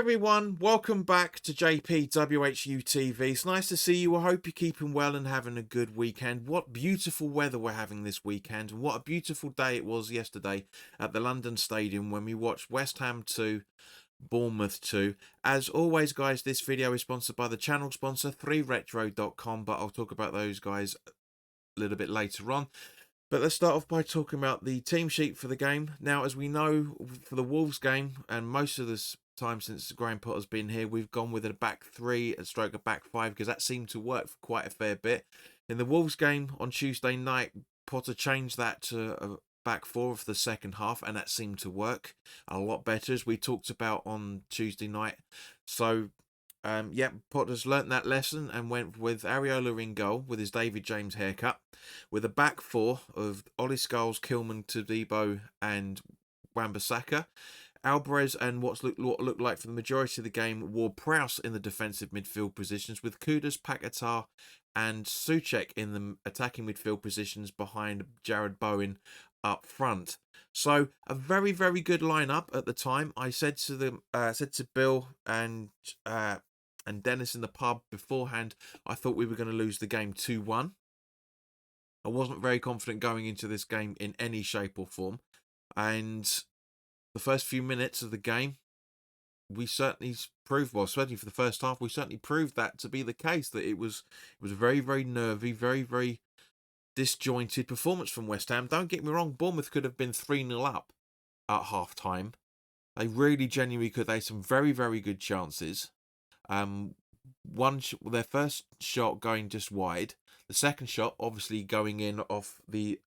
everyone, welcome back to WHU TV. It's nice to see you. I hope you're keeping well and having a good weekend. What beautiful weather we're having this weekend, and what a beautiful day it was yesterday at the London Stadium when we watched West Ham 2, Bournemouth 2. As always, guys, this video is sponsored by the channel sponsor 3retro.com, but I'll talk about those guys a little bit later on. But let's start off by talking about the team sheet for the game. Now, as we know, for the Wolves game, and most of this time since Graham Potter's been here, we've gone with a back three and stroke a back five because that seemed to work for quite a fair bit. In the Wolves game on Tuesday night, Potter changed that to a back four for the second half, and that seemed to work a lot better, as we talked about on Tuesday night. So Potter's learnt that lesson and went with Areola in goal with his David James haircut, with a back four of Ollie Scholes, Kilman, Todibo and Wan-Bissaka. Alvarez and what looked like for the majority of the game Ward-Prowse in the defensive midfield positions, with Kudus, Paquetá and Souček in the attacking midfield positions behind Jared Bowen up front. So a very, very good lineup at the time. I said to Bill and Dennis in the pub beforehand, I thought we were going to lose the game 2-1. I wasn't very confident going into this game in any shape or form. And the first few minutes of the game, we certainly proved, well, certainly for the first half, we certainly proved that to be the case, that it was a very, very nervy, very, very disjointed performance from West Ham. Don't get me wrong, Bournemouth could have been 3-0 up at half-time. They really genuinely could. They had some very, very good chances. Their first shot going just wide. The second shot obviously going in off the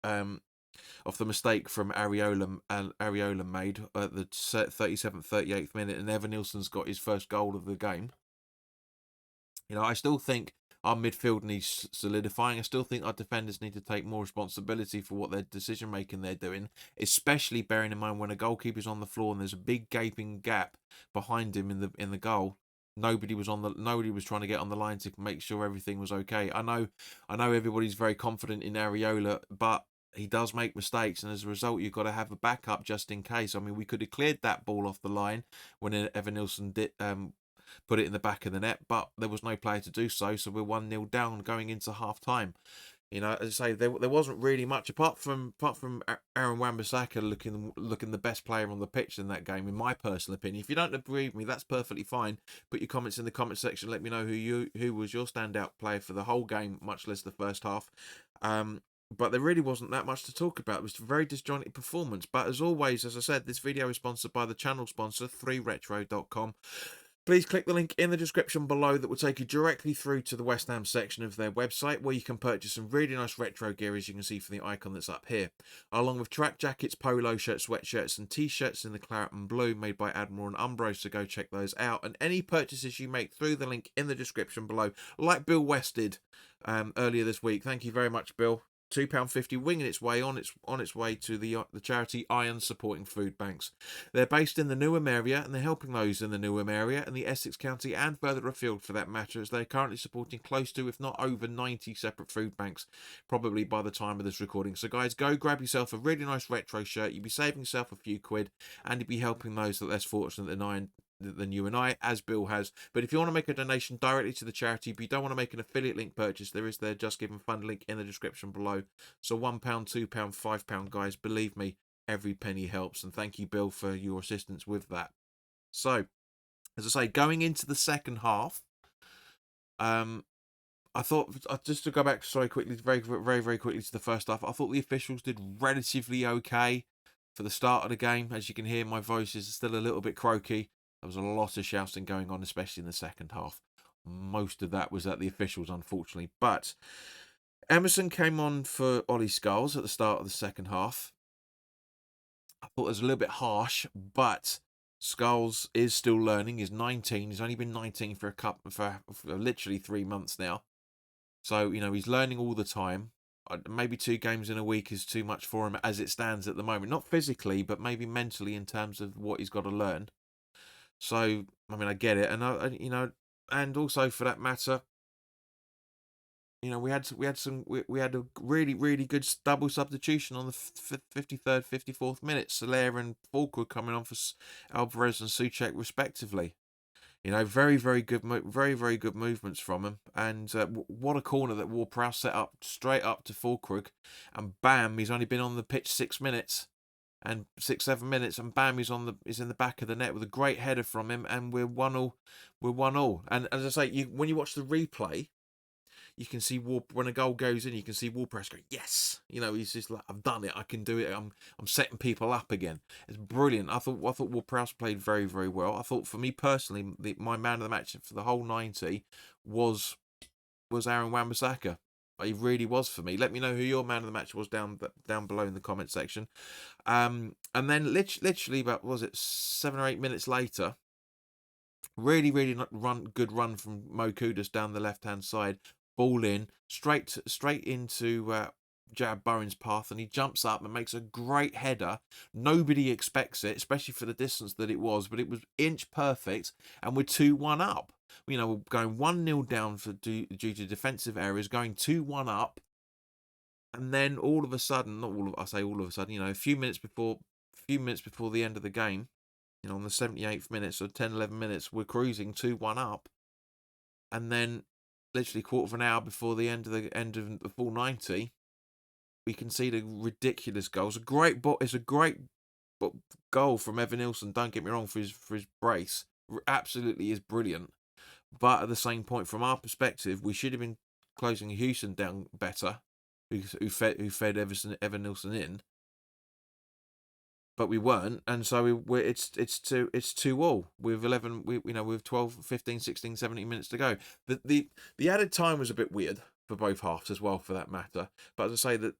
mistake from Areola made at the 37th, 38th minute, and Evan Nilsson's got his first goal of the game. You know, I still think our midfield needs solidifying. I still think our defenders need to take more responsibility for what their decision making they're doing, especially bearing in mind when a goalkeeper's on the floor and there's a big gaping gap behind him in the goal. Nobody was trying to get on the line to make sure everything was okay. I know everybody's very confident in Areola, but he does make mistakes, and as a result, you've got to have a backup just in case. I mean, we could have cleared that ball off the line when Evan Nilsson did put it in the back of the net, but there was no player to do so, so we're 1-0 down going into half time. You know, as I say, there wasn't really much apart from Aaron Wan-Bissaka looking the best player on the pitch in that game, in my personal opinion. If you don't agree with me, that's perfectly fine. Put your comments in the comment section. Let me know who was your standout player for the whole game, much less the first half. But there really wasn't that much to talk about. It was a very disjointed performance. But as always, as I said, this video is sponsored by the channel sponsor, 3retro.com. Please click the link in the description below that will take you directly through to the West Ham section of their website, where you can purchase some really nice retro gear, as you can see from the icon that's up here, along with track jackets, polo shirts, sweatshirts and t-shirts in the claret and blue made by Admiral and Umbro, so go check those out. And any purchases you make through the link in the description below, like Bill West did earlier this week. Thank you very much, Bill. £2.50 winging its way on its way to the charity Iron supporting food banks. They're based in the Newham area, and they're helping those in the Newham area and the Essex County and further afield for that matter, as they're currently supporting close to, if not over 90 separate food banks, probably by the time of this recording. So guys, go grab yourself a really nice retro shirt. You'll be saving yourself a few quid, and you'll be helping those that are less fortunate than you and I, as Bill has. But if you want to make a donation directly to the charity, but you don't want to make an affiliate link purchase, there is their Just Giving Fund link in the description below. So £1, £2, £5, guys, believe me, every penny helps. And thank you, Bill, for your assistance with that. So, as I say, going into the second half, I thought, just to go back, very quickly to the first half, I thought the officials did relatively okay for the start of the game. As you can hear, my voice is still a little bit croaky. There was a lot of shouting going on, especially in the second half. Most of that was at the officials, unfortunately. But Emerson came on for Ollie Scholes at the start of the second half. I thought it was a little bit harsh, but Scholes is still learning. He's 19. He's only been 19 for literally 3 months now. So, you know, he's learning all the time. Maybe 2 games in a week is too much for him as it stands at the moment. Not physically, but maybe mentally in terms of what he's got to learn. So, I mean, I get it. And, you know, and also for that matter, you know, we had a really, really good double substitution on the 53rd, 54th minute. Soler and Falkwood coming on for Alvarez and Souček respectively. You know, very, very good, very, very good movements from him. And what a corner that Ward-Prowse set up straight up to Fulkrug, and bam, he's only been on the pitch 6 minutes, and 7 minutes, and bam, he's in the back of the net with a great header from him, and we're 1-1. We're 1-1. And as I say, when you watch the replay, you can see when a goal goes in, you can see Ward-Prowse going, yes, you know, he's just like, I've done it, I can do it, I'm setting people up again. It's brilliant. I thought Ward-Prowse played very, very well. I thought, for me personally, my man of the match for the whole 90 was Aaron Wan-Bissaka. He really was for me. Let me know who your man of the match was down below in the comment section. And then literally about, was it 7 or 8 minutes later, really, really good run from Mo Kudus down the left hand side. Ball in, straight into Jared Bowen's path, and he jumps up and makes a great header. Nobody expects it, especially for the distance that it was, but it was inch perfect, and we're 2-1 up. You know, we're going 1-0 down due to defensive errors, going 2-1 up, and then all of a sudden, you know, a few minutes before the end of the game, you know, on the 78th minute, so 10, 11 minutes, we're cruising 2-1 up, and then literally quarter of an hour before the end of the full 90, we concede a ridiculous goal. It's a great goal from Evan Nilsson. Don't get me wrong, for his brace, absolutely is brilliant. But at the same point, from our perspective, we should have been closing Houston down better, who fed Evan Nilsson in. But we weren't, and so it's 2-2 with 11, with 12, 15, 16, 17 minutes to go. The added time was a bit weird for both halves as well, for that matter. But as I say,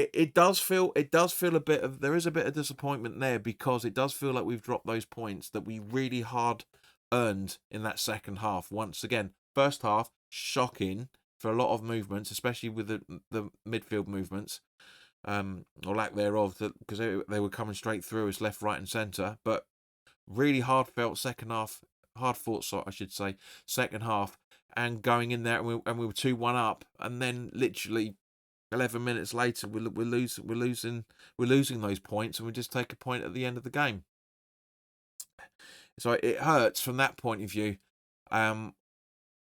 it does feel there is a bit of disappointment there, because it does feel like we've dropped those points that we really hard earned in that second half. Once again, first half shocking for a lot of movements, especially with the midfield movements. Or lack thereof, because they were coming straight through us left, right and centre. But really hard fought second half, second half, and going in there, and we were 2-1 up, and then literally 11 minutes later we're losing those points, and we just take a point at the end of the game. So it hurts from that point of view.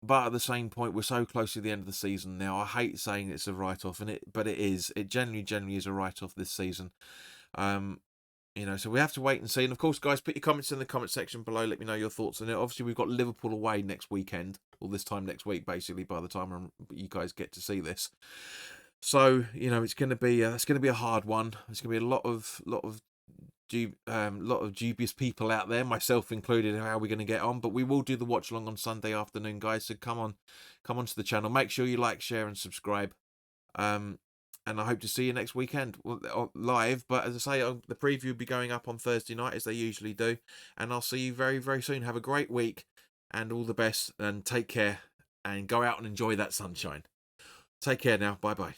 But at the same point, we're so close to the end of the season now. I hate saying it's a write-off, but it is. It generally is a write-off this season. You know, so we have to wait and see. And of course, guys, put your comments in the comment section below. Let me know your thoughts on it. Obviously, we've got Liverpool away next weekend, or this time next week, basically, by the time you guys get to see this. So, you know, it's going to be a hard one. There's going to be a lot of dubious people out there, myself included, how we're going to get on. But we will do the watch along on Sunday afternoon, guys. So come on to the channel. Make sure you like, share, and subscribe. And I hope to see you next weekend live. But as I say, the preview will be going up on Thursday night, as they usually do. And I'll see you very, very soon. Have a great week, and all the best, and take care, and go out and enjoy that sunshine. Take care now. Bye bye.